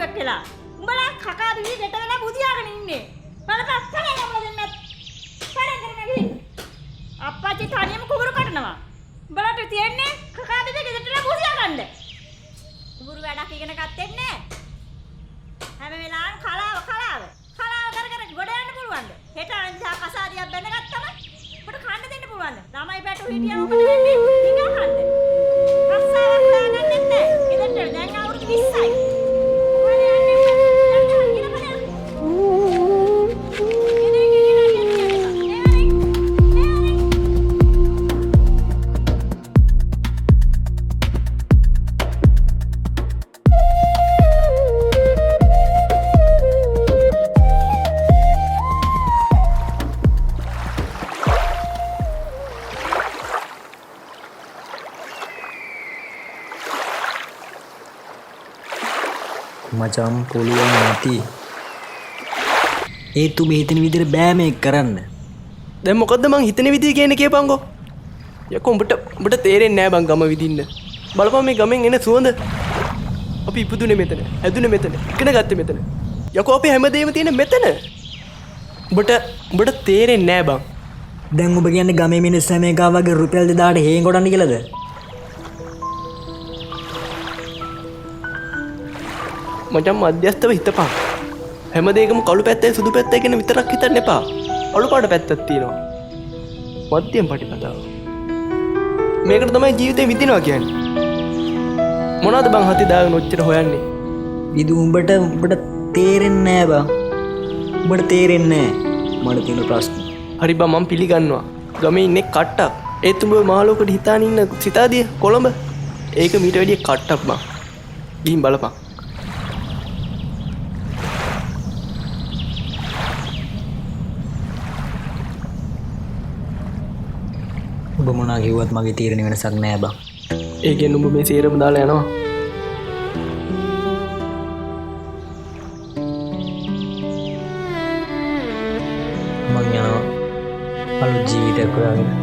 කකාබිවක් වෙලා. උඹලා කකාබිවි දෙට වෙලා බුදියාගෙන ඉන්නේ. බලපන් කලේ යමල දෙන්නත්. කරේ කරගෙන. අප්පච්චි තනියම කුඹුරු කඩනවා. උඹලට තියන්නේ කකාබිවි දෙටලා බුදියා ගන්න. කුඹුරු වැඩක් ඉගෙන ගත්තේ නැහැ. හැම වෙලාවෙම කලාව කර කර ගොඩ යන්න පුළුවන්ද? හෙට අනිසා කසාදියක් බැඳගත්තම ඔබට කන්න දෙන්න පුළුවන්ද? ළමයි පැටු හිටියම ඔබට වෙන්නේ නිකන් කන්න. රස්සාවක් හොයාගන්නෙත් නැහැ. ඉතින් දැන් අවුරුදු 20යි. මචං පුළුවන් නැති. ඒ තුඹ හිතන විදිහට බෑ මේක කරන්න. දැන් මොකද්ද මං හිතන විදිහ කියන්නේ කියපන්කෝ. යකෝ උඹට තේරෙන්නේ නෑ බං ගම විදින්න. බලපන් මේ ගමෙන් එන සුවඳ. අපි ඉපදුනේ මෙතන, හැදුනේ මෙතන, ඉගෙන ගත්තේ මෙතන. යකෝ අපි හැමදේම තියෙන මෙතන. උඹට තේරෙන්නේ නෑ බං. දැන් ඔබ කියන්නේ ගමේ මිනිස්සු හැම එකා වගේ රුපියල් 2000ට හේන් ගොඩන්න කියලාද? මචං මධ්‍යස්ථව හිතපන්. හැමදේකම කළු පැත්තයි සුදු පැත්තයි කියන විතරක් හිතන්න එපා. අලු පාට පැත්තක් තියෙනවා. මධ්‍යම ප්‍රතිපදාව. මේකට තමයි ජීවිතේ විඳිනවා කියන්නේ. මොනවද බං හති දාගෙන ඔච්චර හොයන්නේ? විදු උඹට තේරෙන්නේ නෑ බං. උඹට තේරෙන්නේ නෑ. මට තියෙන ප්‍රශ්න. හරි බං මම පිළිගන්නවා. ගමේ ඉන්නේ කට්ටක්. ඒත් උඹ මහලෝකෙට හිතාන ඉන්න සිතාදිය කොළඹ. ඒක මීට වැඩිය කට්ටක් බං. ගිහින් බලපන්. ඔබ මොනා කිව්වත් මගේ තීරණ වෙනසක් නෑ බං. ඒ කියන්නේ උඹ මේ සේරම දාලා යනවා. මං යනවා අලුත් ජීවිතයක් හොයාගෙන.